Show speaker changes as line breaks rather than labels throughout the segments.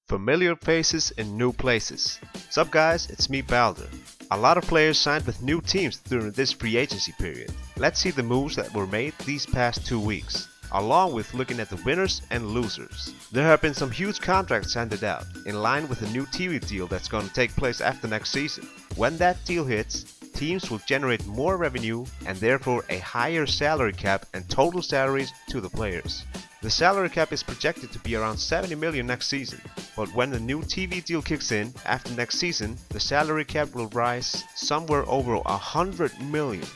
Familiar faces in new places. Sup guys, it's me Baldur. A lot of players signed with new teams during this free agency period. Let's see the moves that were made these past 2 weeks, along with looking at the winners and losers. There have been some huge contracts handed out, in line with a new TV deal that's going to take place after next season. When that deal hits, teams will generate more revenue and therefore a higher salary cap and total salaries to the players. The salary cap is projected to be around 70 million next season, but when the new TV deal kicks in after next season, the salary cap will rise somewhere over 100 million.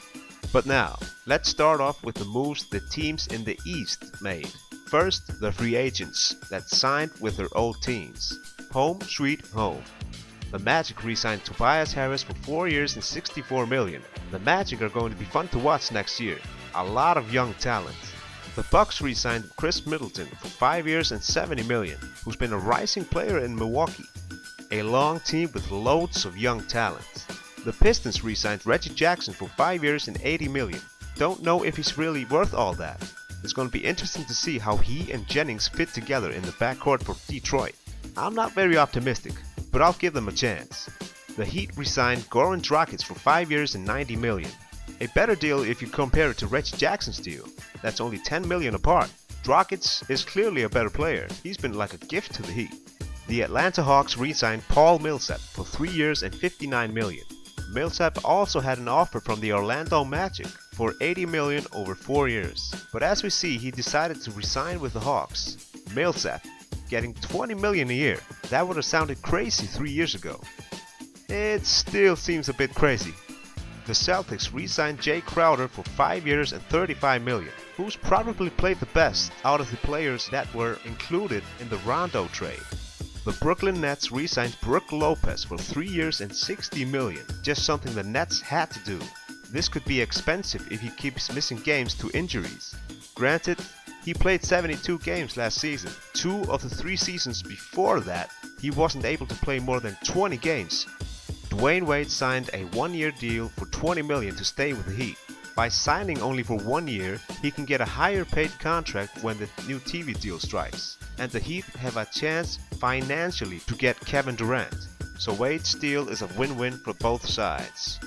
But now, let's start off with the moves the teams in the East made. First, the free agents that signed with their old teams. Home sweet home. The Magic re-signed Tobias Harris for 4 years and 64 million. The Magic are going to be fun to watch next year. A lot of young talent. The Bucks re-signed Chris Middleton for 5 years and 70 million, who's been a rising player in Milwaukee. A long team with loads of young talent. The Pistons re-signed Reggie Jackson for 5 years and 80 million. Don't know if he's really worth all that. It's going to be interesting to see how he and Jennings fit together in the backcourt for Detroit. I'm not very optimistic, but I'll give them a chance. The Heat re-signed Goran Dragic for 5 years and 90 million. A better deal if you compare it to Reggie Jackson's deal. That's only 10 million apart. Dragic is clearly a better player. He's been like a gift to the Heat. The Atlanta Hawks re-signed Paul Millsap for 3 years and 59 million. Millsap also had an offer from the Orlando Magic for 80 million over 4 years. But as we see, he decided to resign with the Hawks. Millsap getting 20 million a year. That would have sounded crazy 3 years ago. It still seems a bit crazy. The Celtics re-signed Jay Crowder for 5 years and 35 million, who's probably played the best out of the players that were included in the Rondo trade. The Brooklyn Nets re-signed Brook Lopez for 3 years and 60 million, just something the Nets had to do. This could be expensive if he keeps missing games to injuries. Granted, he played 72 games last season. 2 of the 3 seasons before that, he wasn't able to play more than 20 games. Dwayne Wade signed a 1-year deal for 20 million to stay with the Heat. By signing only for 1 year, he can get a higher paid contract when the new TV deal strikes. And the Heat have a chance financially to get Kevin Durant. So Wade's deal is a win-win for both sides.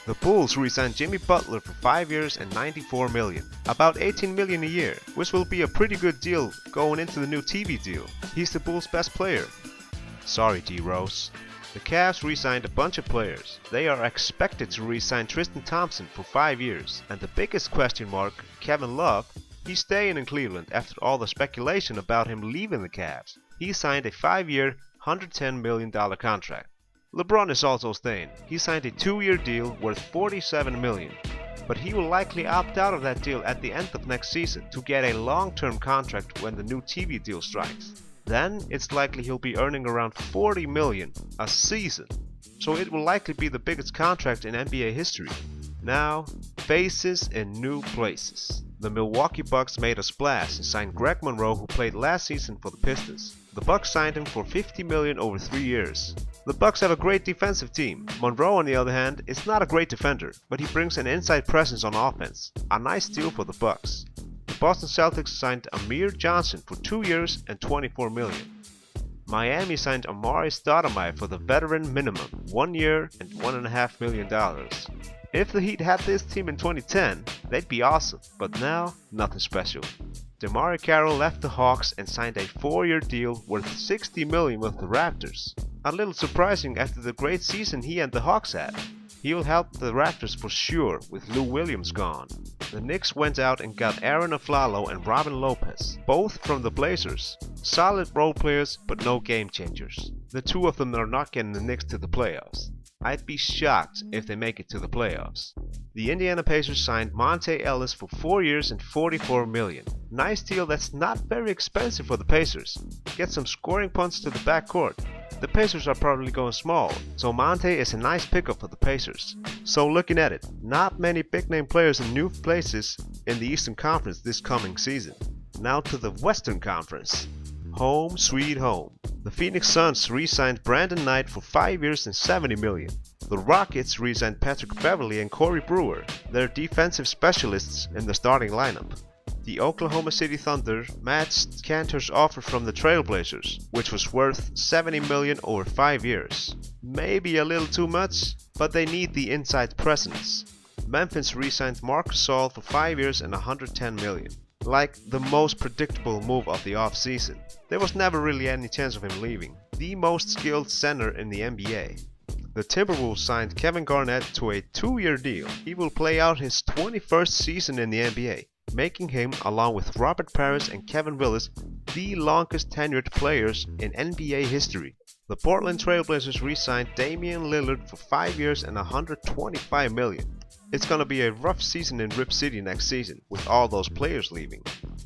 The Bulls re-signed Jimmy Butler for 5 years and 94 million. About 18 million a year, which will be a pretty good deal going into the new TV deal. He's the Bulls' best player. Sorry, D-Rose. The Cavs re-signed a bunch of players. They are expected to re-sign Tristan Thompson for 5 years. And the biggest question mark, Kevin Love, he's staying in Cleveland after all the speculation about him leaving the Cavs. He signed a 5-year, $110 million contract. LeBron is also staying. He signed a 2-year deal worth 47 million. But he will likely opt out of that deal at the end of next season to get a long-term contract when the new TV deal strikes. Then it's likely he'll be earning around 40 million a season. So it will likely be the biggest contract in NBA history. Now, faces in new places. The Milwaukee Bucks made a splash and signed Greg Monroe, who played last season for the Pistons. The Bucks signed him for 50 million over 3 years. The Bucks have a great defensive team. Monroe, on the other hand, is not a great defender, but he brings an inside presence on offense. A nice deal for the Bucks. The Boston Celtics signed Amir Johnson for 2 years and 24 million. Miami signed Amari Stoudemire for the veteran minimum, 1 year and $1.5 million. If the Heat had this team in 2010, they'd be awesome, but now, nothing special. DeMar Carroll left the Hawks and signed a 4-year deal worth 60 million with the Raptors. A little surprising after the great season he and the Hawks had. He will help the Raptors for sure with Lou Williams gone. The Knicks went out and got Aaron Aflalo and Robin Lopez, both from the Blazers. Solid role players, but no game changers. The two of them are not getting the Knicks to the playoffs. I'd be shocked if they make it to the playoffs. The Indiana Pacers signed Monte Ellis for 4 years and 44 million. Nice deal that's not very expensive for the Pacers. Get some scoring punts to the backcourt. The Pacers are probably going small, so Monte is a nice pickup for the Pacers. So looking at it, not many big name players in new places in the Eastern Conference this coming season. Now to the Western Conference. Home sweet home. The Phoenix Suns re-signed Brandon Knight for 5 years and 70 million. The Rockets re-signed Patrick Beverley and Corey Brewer. They're defensive specialists in the starting lineup. The Oklahoma City Thunder matched Cantor's offer from the Trailblazers, which was worth $70 million over 5 years. Maybe a little too much, but they need the inside presence. Memphis re-signed Marc Gasol for 5 years and $110 million. Like the most predictable move of the off-season. There was never really any chance of him leaving. The most skilled center in the NBA. The Timberwolves signed Kevin Garnett to a 2-year deal. He will play out his 21st season in the NBA, making him, along with Robert Parrish and Kevin Willis, the longest tenured players in NBA history. The Portland Trailblazers re-signed Damian Lillard for 5 years and $125 million. It's gonna be a rough season in Rip City next season, with all those players leaving.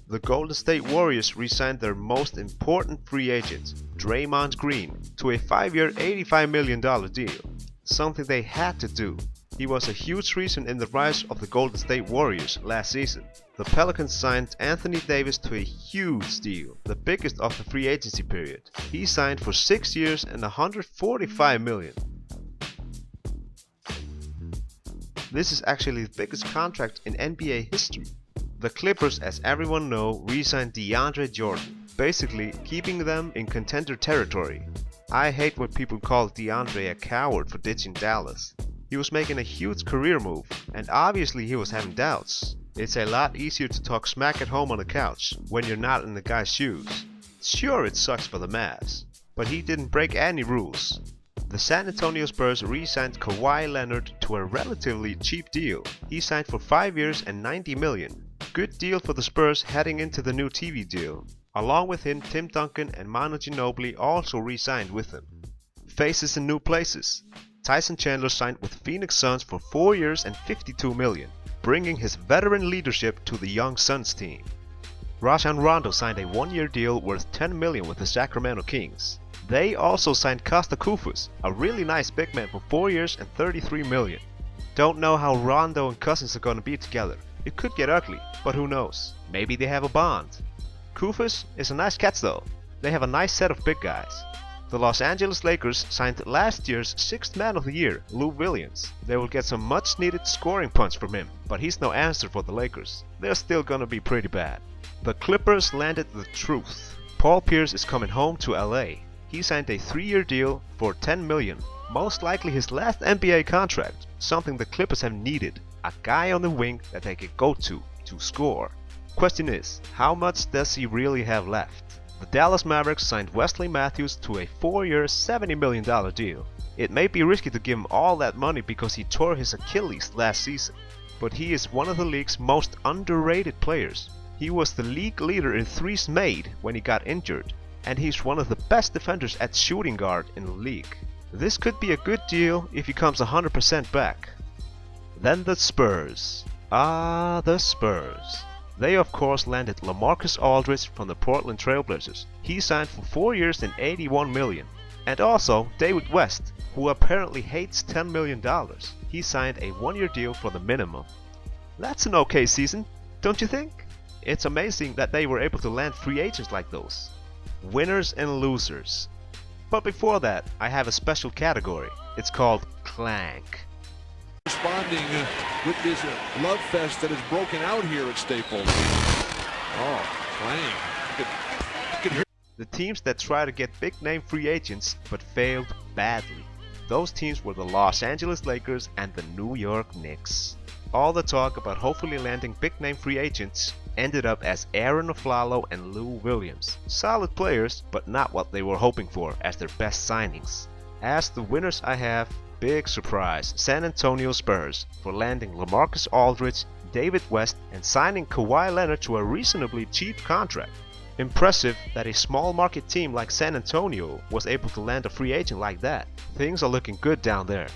The Golden State Warriors re-signed their most important free agent, Draymond Green, to a 5-year $85 million deal. Something they had to do. He was a huge reason in the rise of the Golden State Warriors last season. The Pelicans signed Anthony Davis to a huge deal, the biggest of the free agency period. He signed for 6 years and $145 million. This is actually the biggest contract in NBA history. The Clippers, as everyone knows, re-signed DeAndre Jordan, basically keeping them in contender territory. I hate when people call DeAndre a coward for ditching Dallas. He was making a huge career move, and obviously he was having doubts. It's a lot easier to talk smack at home on the couch when you're not in the guy's shoes. Sure, it sucks for the Mavs, but he didn't break any rules. The San Antonio Spurs re-signed Kawhi Leonard to a relatively cheap deal. He signed for 5 years and $90 million. Good deal for the Spurs heading into the new TV deal. Along with him, Tim Duncan and Manu Ginobili also re-signed with him. Faces in new places. Tyson Chandler signed with Phoenix Suns for 4 years and $52 million, bringing his veteran leadership to the young Suns team. Rajon Rondo signed a 1-year deal worth $10 million with the Sacramento Kings. They also signed Costa Koufos, a really nice big man, for 4 years and $33 million. Don't know how Rondo and Cousins are gonna be together. It could get ugly, but who knows? Maybe they have a bond. Koufos is a nice catch though. They have a nice set of big guys. The Los Angeles Lakers signed last year's 6th Man of the Year, Lou Williams. They will get some much needed scoring punch from him, but he's no answer for the Lakers. They're still gonna be pretty bad. The Clippers landed the truth. Paul Pierce is coming home to LA. He signed a 3-year deal for $10 million, most likely his last NBA contract, something the Clippers have needed, a guy on the wing that they can go to score. Question is, how much does he really have left? The Dallas Mavericks signed Wesley Matthews to a 4-year $70 million deal. It may be risky to give him all that money because he tore his Achilles last season, but he is one of the league's most underrated players. He was the league leader in threes made when he got injured, and he's one of the best defenders at shooting guard in the league. This could be a good deal if he comes 100% back. Then the Spurs. The Spurs. They of course landed LaMarcus Aldridge from the Portland Trailblazers. He signed for 4 years and $81 million. And also David West, who apparently hates $10 million. He signed a 1-year deal for the minimum. That's an okay season, don't you think? It's amazing that they were able to land free agents like those. Winners and losers. But before that, I have a special category. It's called Clank.
Responding with this love fest that has broken out here at Staples. Oh, Clank.
The teams that try to get big name free agents but failed badly. Those teams were the Los Angeles Lakers and the New York Knicks. All the talk about hopefully landing big name free agents ended up as Aaron Aflalo and Lou Williams. Solid players, but not what they were hoping for as their best signings. As the winners I have, big surprise, San Antonio Spurs for landing LaMarcus Aldridge, David West and signing Kawhi Leonard to a reasonably cheap contract. Impressive that a small market team like San Antonio was able to land a free agent like that. Things are looking good down there.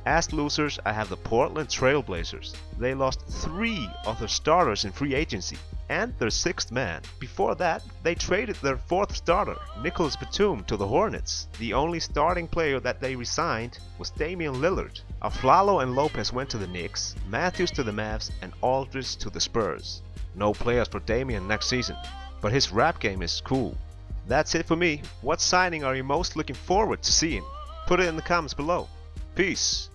As losers, I have the Portland Trailblazers. They lost 3 of their starters in free agency and their 6th man. Before that, they traded their 4th starter, Nicholas Batum, to the Hornets. The only starting player that they re-signed was Damian Lillard. Aflalo and Lopez went to the Knicks, Matthews to the Mavs and Aldridge to the Spurs. No players for Damian next season, but his rap game is cool. That's it for me. What signing are you most looking forward to seeing? Put it in the comments below. Peace.